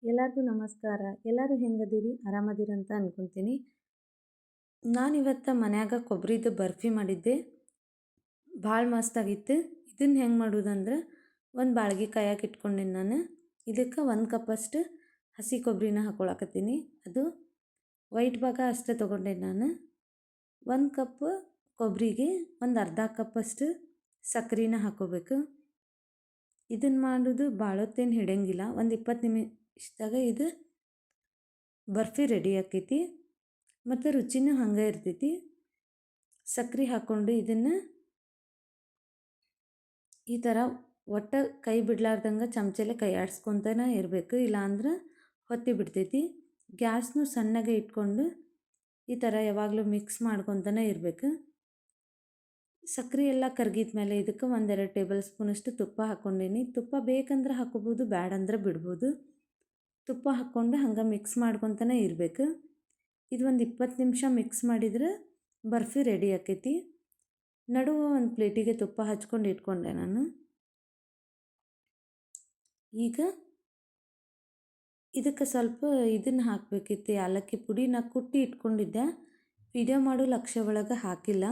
ಎಲ್ಲರಿಗೂ ನಮಸ್ಕಾರ. ಎಲ್ಲರೂ ಹೆಂಗದಿರಿ? ಆರಾಮದಿರಿ ಅಂತ ಅನ್ಕೊಂತೀನಿ. ನಾನಿವತ್ತು ಮನ್ಯಾಗ ಕೊಬ್ಬರಿದು ಬರ್ಫಿ ಮಾಡಿದ್ದೆ. ಭಾಳ ಮಸ್ತಾಗಿತ್ತು. ಇದನ್ನು ಹೆಂಗೆ ಮಾಡೋದಂದ್ರೆ, ಒಂದು ಬಾಳ್ಗಿ ಕಾಯಕ್ಕೆ ಇಟ್ಕೊಂಡೇನಿ ನಾನು. ಇದಕ್ಕೆ 1 ಕಪ್ಪಷ್ಟು ಹಸಿ ಕೊಬ್ಬರಿನ ಹಾಕ್ಕೊಳಕತ್ತೀನಿ. ಅದು ವೈಟ್ ಭಾಗ ಅಷ್ಟೇ ತೊಗೊಂಡೇನಿ ನಾನು. 1 ಕಪ್ ಕೊಬ್ಬರಿಗೆ ಒಂದು ಅರ್ಧ ಕಪ್ಪಷ್ಟು ಸಕ್ಕರೆನ ಹಾಕ್ಕೋಬೇಕು. ಇದನ್ನು ಮಾಡೋದು ಭಾಳ ಹೊತ್ತೇನು ಹಿಡಿಯಂಗಿಲ್ಲ. ಒಂದು 20 ನಿಮಿಷದಾಗ ಇದು ಬರ್ಫಿ ರೆಡಿ ಆಕೈತಿ ಮತ್ತು ರುಚಿನೂ ಹಂಗೆ ಇರ್ತೈತಿ. ಸಕ್ಕರೆ ಹಾಕ್ಕೊಂಡು ಇದನ್ನು ಈ ಥರ ಒಟ್ಟು ಕೈ ಬಿಡ್ಲಾರ್ದಂಗೆ ಚಮಚಲೆ ಕೈ ಆಡಿಸ್ಕೊತಾನೆ ಇರಬೇಕು, ಇಲ್ಲಾಂದ್ರೆ ಹೊತ್ತಿ ಬಿಡ್ತೈತಿ. ಗ್ಯಾಸ್ನು ಸಣ್ಣಗೆ ಇಟ್ಕೊಂಡು ಈ ಥರ ಯಾವಾಗಲೂ ಮಿಕ್ಸ್ ಮಾಡ್ಕೊತಾನೆ ಇರಬೇಕು. ಸಕ್ಕರೆ ಎಲ್ಲ ಕರಗಿದ ಮೇಲೆ ಇದಕ್ಕೆ 1-2 ಟೇಬಲ್ ಸ್ಪೂನಷ್ಟು ತುಪ್ಪ ಹಾಕ್ಕೊಂಡೀನಿ. ತುಪ್ಪ ಬೇಕಂದ್ರೆ ಹಾಕ್ಕೋಬೋದು, ಬ್ಯಾಡಂದ್ರೆ ಬಿಡ್ಬೋದು. ತುಪ್ಪ ಹಾಕ್ಕೊಂಡು ಹಂಗೆ ಮಿಕ್ಸ್ ಮಾಡ್ಕೊತಾನೆ ಇರಬೇಕು. ಇದು ಒಂದು 20 ನಿಮಿಷ ಮಿಕ್ಸ್ ಮಾಡಿದ್ರೆ ಬರ್ಫಿ ರೆಡಿ ಆಕೈತಿ. ನಡುವೆ ಒಂದು ಪ್ಲೇಟಿಗೆ ತುಪ್ಪ ಹಚ್ಕೊಂಡು ಇಟ್ಕೊಂಡೆ ನಾನು. ಈಗ ಇದಕ್ಕೆ ಸ್ವಲ್ಪ ಇದನ್ನು ಹಾಕಬೇಕಿತ್ತು, ಏಲಕ್ಕಿ ಪುಡಿ. ನಾ ಕುಟ್ಟಿ ಇಟ್ಕೊಂಡಿದ್ದೆ, ವಿಡಿಯೋ ಮಾಡೋ ಲಕ್ಷ್ಯ ಒಳಗೆ ಹಾಕಿಲ್ಲ.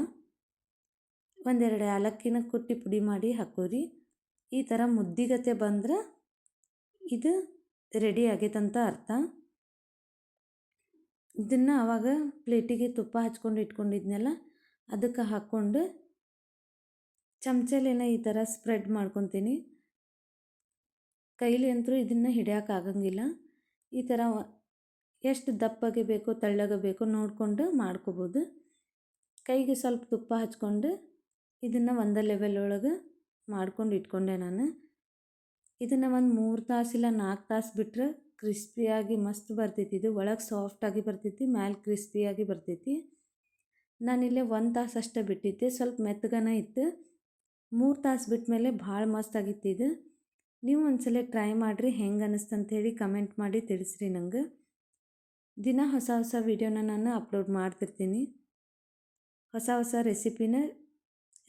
1-2 ಏಲಕ್ಕಿನ ಕುಟ್ಟಿ ಪುಡಿ ಮಾಡಿ ಹಾಕೋರಿ. ಈ ಥರ ಮುದ್ದಿಗತೆ ಬಂದ್ರೆ ಇದು ರೆಡಿ ಆಗೈತಂತ ಅರ್ಥ. ಇದನ್ನು ಆವಾಗ ಪ್ಲೇಟಿಗೆ ತುಪ್ಪ ಹಚ್ಕೊಂಡು ಇಟ್ಕೊಂಡಿದ್ನಲ್ಲ ಅದಕ್ಕೆ ಹಾಕ್ಕೊಂಡು ಚಮಚಲೇನ ಈ ಥರ ಸ್ಪ್ರೆಡ್ ಮಾಡ್ಕೊತೀನಿ. ಕೈಲಿ ಅಂತೂ ಇದನ್ನು ಹಿಡಿಯೋಕ್ಕಾಗಂಗಿಲ್ಲ. ಈ ಥರ ಎಷ್ಟು ದಪ್ಪಗೆ ಬೇಕೋ ತೆಳ್ಳಗೆ ಬೇಕೋ ನೋಡಿಕೊಂಡು ಮಾಡ್ಕೋಬೋದು. ಕೈಗೆ ಸ್ವಲ್ಪ ತುಪ್ಪ ಹಚ್ಕೊಂಡು ಇದನ್ನು ಒಂದು ಲೆವೆಲ್ ಒಳಗೆ ಮಾಡ್ಕೊಂಡು ಇಟ್ಕೊಂಡೆ ನಾನು. ಇದನ್ನು ಒಂದು 3 ತಾಸು ಇಲ್ಲ 4 ತಾಸು ಬಿಟ್ಟರೆ ಕ್ರಿಸ್ಪಿಯಾಗಿ ಮಸ್ತ್ ಬರ್ತೈತಿ. ಇದು ಒಳಗೆ ಸಾಫ್ಟಾಗಿ ಬರ್ತೈತಿ, ಮ್ಯಾಲೆ ಕ್ರಿಸ್ಪಿಯಾಗಿ ಬರ್ತೈತಿ. ನಾನಿಲ್ಲೇ 1 ತಾಸು ಅಷ್ಟೇ ಬಿಟ್ಟಿದ್ದೆ, ಸ್ವಲ್ಪ ಮೆತ್ತಗನ ಇತ್ತು. 3 ತಾಸು ಬಿಟ್ಟ ಮೇಲೆ ಭಾಳ ಮಸ್ತಾಗಿತ್ತು ಇದು. ನೀವು ಒಂದ್ಸಲ ಟ್ರೈ ಮಾಡಿರಿ, ಹೆಂಗೆ ಅನ್ನಿಸ್ತಂಥೇಳಿ ಕಮೆಂಟ್ ಮಾಡಿ ತಿಳಿಸ್ರಿ ನಂಗೆ. ದಿನ ಹೊಸ ಹೊಸ ವೀಡಿಯೋನ ನಾನು ಅಪ್ಲೋಡ್ ಮಾಡ್ತಿರ್ತೀನಿ. ಹೊಸ ರೆಸಿಪಿನ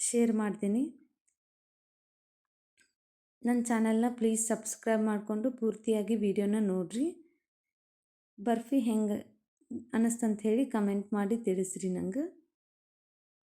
ಶೇರ್ ಮಾಡ್ತೀನಿ. ನನ್ನ ಚಾನಲ್ನ ಪ್ಲೀಸ್ ಸಬ್ಸ್ಕ್ರೈಬ್ ಮಾಡಿಕೊಂಡು ಪೂರ್ತಿಯಾಗಿ ವೀಡಿಯೋನ ನೋಡಿರಿ. ಬರ್ಫಿ ಹೆಂಗೆ ಅನ್ನಿಸ್ತಂಥೇಳಿ ಕಮೆಂಟ್ ಮಾಡಿ ತಿಳಿಸ್ರಿ ನಂಗೆ.